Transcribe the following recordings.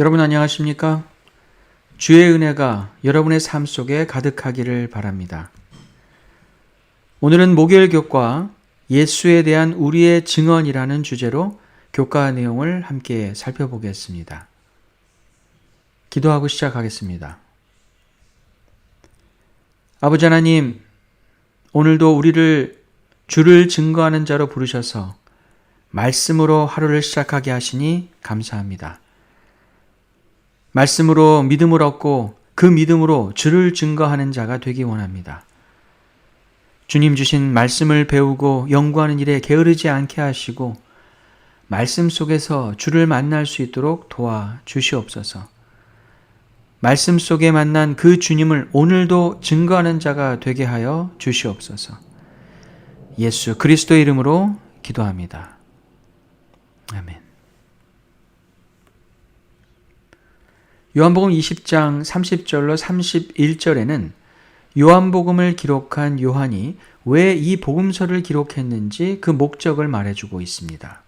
여러분 안녕하십니까? 주의 은혜가 여러분의 삶 속에 가득하기를 바랍니다. 오늘은 목요일 교과 예수에 대한 우리의 증언이라는 주제로 교과 내용을 함께 살펴보겠습니다. 기도하고 시작하겠습니다. 아버지 하나님, 오늘도 우리를 주를 증거하는 자로 부르셔서 말씀으로 하루를 시작하게 하시니 감사합니다. 말씀으로 믿음을 얻고 그 믿음으로 주를 증거하는 자가 되기 원합니다. 주님 주신 말씀을 배우고 연구하는 일에 게으르지 않게 하시고 말씀 속에서 주를 만날 수 있도록 도와주시옵소서. 말씀 속에 만난 그 주님을 오늘도 증거하는 자가 되게 하여 주시옵소서. 예수 그리스도의 이름으로 기도합니다. 아멘. 요한복음 20장 30절로 31절에는 요한복음을 기록한 요한이 왜 이 복음서를 기록했는지 그 목적을 말해주고 있습니다.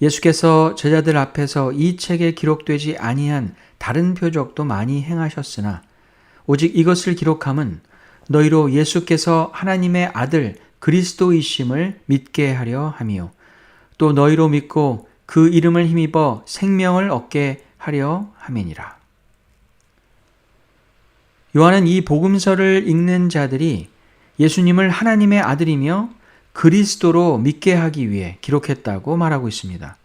예수께서 제자들 앞에서 이 책에 기록되지 아니한 다른 표적도 많이 행하셨으나 오직 이것을 기록함은 너희로 예수께서 하나님의 아들 그리스도이심을 믿게 하려 함이요 또 너희로 믿고 그 이름을 힘입어 생명을 얻게 하려 함이니라. 요한은 이 복음서를 읽는 자들이 예수님을 하나님의 아들이며 그리스도로 믿게 하기 위해 기록했다고 말하고 있습니다.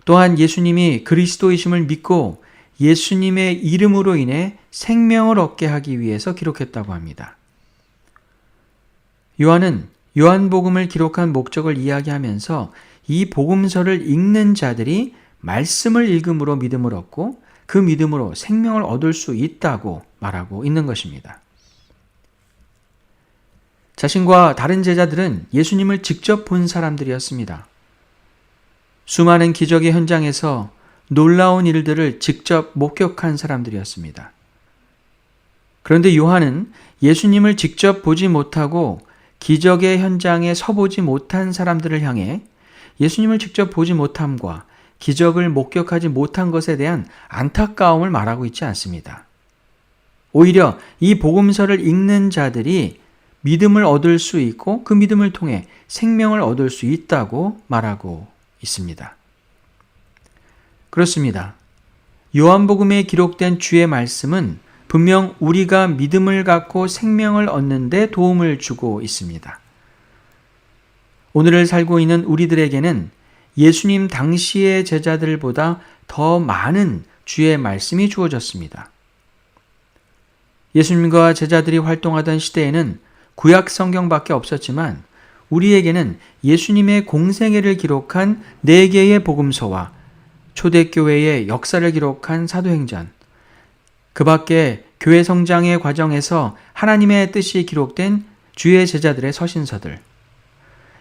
또한 예수님이 그리스도이심을 믿고 예수님의 이름으로 인해 생명을 얻게 하기 위해서 기록했다고 합니다. 요한은 요한복음을 기록한 목적을 이야기하면서 이 복음서를 읽는 자들이 말씀을 읽음으로 믿음을 얻고 그 믿음으로 생명을 얻을 수 있다고 말하고 있는 것입니다. 자신과 다른 제자들은 예수님을 직접 본 사람들이었습니다. 수많은 기적의 현장에서 놀라운 일들을 직접 목격한 사람들이었습니다. 그런데 요한은 예수님을 직접 보지 못하고 기적의 현장에 서보지 못한 사람들을 향해 예수님을 직접 보지 못함과 기적을 목격하지 못한 것에 대한 안타까움을 말하고 있지 않습니다. 오히려 이 복음서를 읽는 자들이 믿음을 얻을 수 있고 그 믿음을 통해 생명을 얻을 수 있다고 말하고 있습니다. 그렇습니다. 요한복음에 기록된 주의 말씀은 분명 우리가 믿음을 갖고 생명을 얻는 데 도움을 주고 있습니다. 오늘을 살고 있는 우리들에게는 예수님 당시의 제자들보다 더 많은 주의 말씀이 주어졌습니다. 예수님과 제자들이 활동하던 시대에는 구약 성경밖에 없었지만 우리에게는 예수님의 공생애를 기록한 4개의 복음서와 초대교회의 역사를 기록한 사도행전, 그 밖에 교회 성장의 과정에서 하나님의 뜻이 기록된 주의 제자들의 서신서들,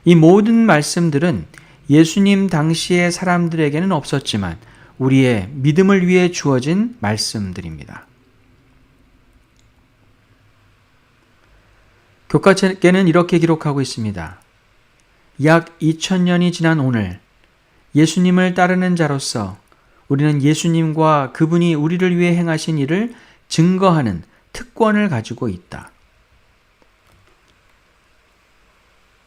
이 모든 말씀들은 예수님 당시의 사람들에게는 없었지만 우리의 믿음을 위해 주어진 말씀들입니다. 교과책에는 이렇게 기록하고 있습니다. 약 2000년이 지난 오늘 예수님을 따르는 자로서 우리는 예수님과 그분이 우리를 위해 행하신 일을 증거하는 특권을 가지고 있다.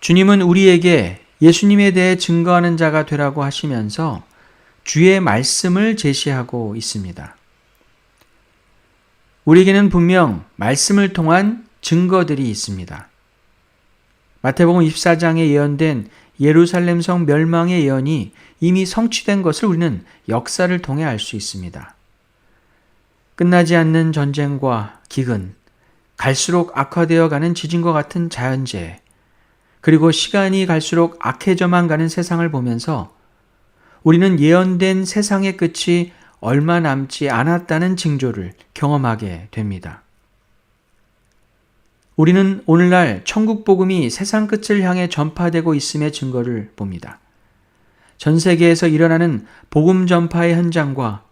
주님은 우리에게 예수님에 대해 증거하는 자가 되라고 하시면서 주의 말씀을 제시하고 있습니다. 우리에게는 분명 말씀을 통한 증거들이 있습니다. 마태복음 24장에 예언된 예루살렘 성 멸망의 예언이 이미 성취된 것을 우리는 역사를 통해 알 수 있습니다. 끝나지 않는 전쟁과 기근, 갈수록 악화되어 가는 지진과 같은 자연재해, 그리고 시간이 갈수록 악해져만 가는 세상을 보면서 우리는 예언된 세상의 끝이 얼마 남지 않았다는 징조를 경험하게 됩니다. 우리는 오늘날 천국 복음이 세상 끝을 향해 전파되고 있음의 증거를 봅니다. 전 세계에서 일어나는 복음 전파의 현장과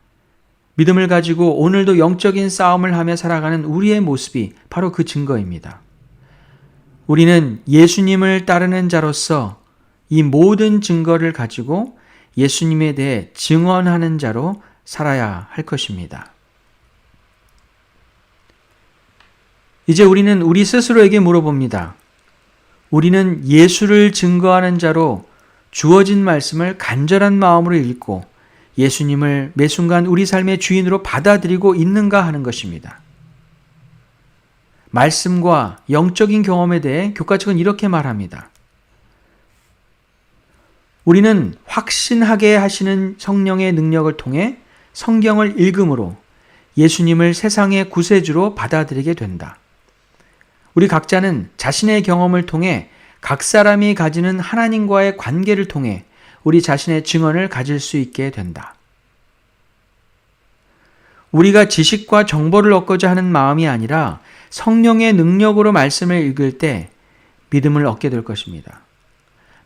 믿음을 가지고 오늘도 영적인 싸움을 하며 살아가는 우리의 모습이 바로 그 증거입니다. 우리는 예수님을 따르는 자로서 이 모든 증거를 가지고 예수님에 대해 증언하는 자로 살아야 할 것입니다. 이제 우리는 우리 스스로에게 물어봅니다. 우리는 예수를 증거하는 자로 주어진 말씀을 간절한 마음으로 읽고 예수님을 매 순간 우리 삶의 주인으로 받아들이고 있는가 하는 것입니다. 말씀과 영적인 경험에 대해 교과책은 이렇게 말합니다. 우리는 확신하게 하시는 성령의 능력을 통해 성경을 읽음으로 예수님을 세상의 구세주로 받아들이게 된다. 우리 각자는 자신의 경험을 통해 각 사람이 가지는 하나님과의 관계를 통해 우리 자신의 증언을 가질 수 있게 된다. 우리가 지식과 정보를 얻고자 하는 마음이 아니라 성령의 능력으로 말씀을 읽을 때 믿음을 얻게 될 것입니다.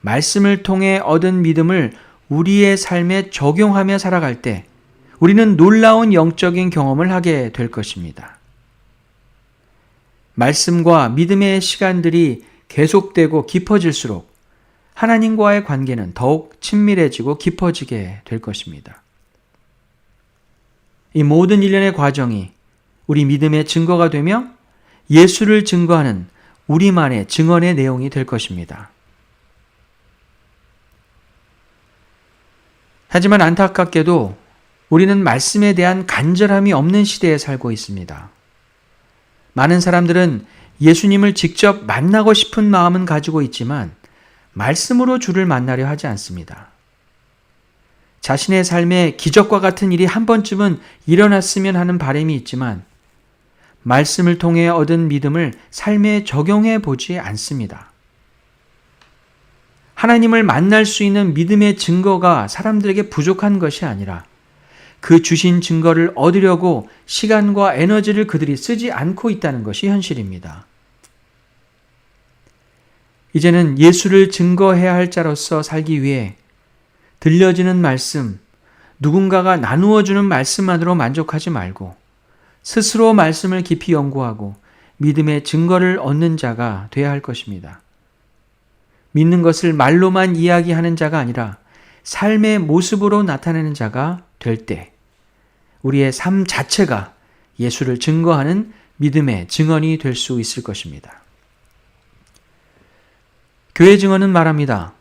말씀을 통해 얻은 믿음을 우리의 삶에 적용하며 살아갈 때 우리는 놀라운 영적인 경험을 하게 될 것입니다. 말씀과 믿음의 시간들이 계속되고 깊어질수록 하나님과의 관계는 더욱 친밀해지고 깊어지게 될 것입니다. 이 모든 일련의 과정이 우리 믿음의 증거가 되며 예수를 증거하는 우리만의 증언의 내용이 될 것입니다. 하지만 안타깝게도 우리는 말씀에 대한 간절함이 없는 시대에 살고 있습니다. 많은 사람들은 예수님을 직접 만나고 싶은 마음은 가지고 있지만 말씀으로 주를 만나려 하지 않습니다. 자신의 삶에 기적과 같은 일이 한 번쯤은 일어났으면 하는 바람이 있지만 말씀을 통해 얻은 믿음을 삶에 적용해 보지 않습니다. 하나님을 만날 수 있는 믿음의 증거가 사람들에게 부족한 것이 아니라 그 주신 증거를 얻으려고 시간과 에너지를 그들이 쓰지 않고 있다는 것이 현실입니다. 이제는 예수를 증거해야 할 자로서 살기 위해 들려지는 말씀, 누군가가 나누어주는 말씀만으로 만족하지 말고 스스로 말씀을 깊이 연구하고 믿음의 증거를 얻는 자가 되어야 할 것입니다. 믿는 것을 말로만 이야기하는 자가 아니라 삶의 모습으로 나타내는 자가 될 때 우리의 삶 자체가 예수를 증거하는 믿음의 증언이 될 수 있을 것입니다. 교회 증언은 말합니다.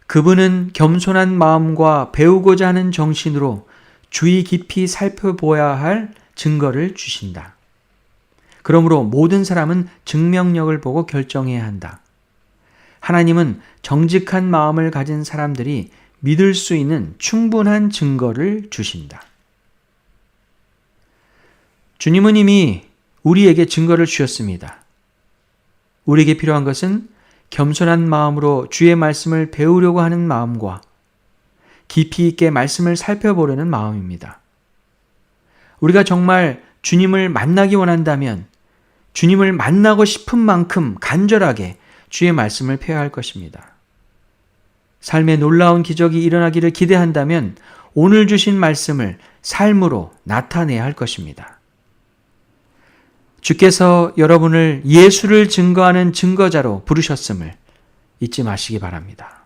그분은 겸손한 마음과 배우고자 하는 정신으로 주의 깊이 살펴보아야 할 증거를 주신다. 그러므로 모든 사람은 증명력을 보고 결정해야 한다. 하나님은 정직한 마음을 가진 사람들이 믿을 수 있는 충분한 증거를 주신다. 주님은 이미 우리에게 증거를 주셨습니다. 우리에게 필요한 것은 겸손한 마음으로 주의 말씀을 배우려고 하는 마음과 깊이 있게 말씀을 살펴보려는 마음입니다. 우리가 정말 주님을 만나기 원한다면 주님을 만나고 싶은 만큼 간절하게 주의 말씀을 폐하할 할 것입니다. 삶에 놀라운 기적이 일어나기를 기대한다면 오늘 주신 말씀을 삶으로 나타내야 할 것입니다. 주께서 여러분을 예수를 증거하는 증거자로 부르셨음을 잊지 마시기 바랍니다.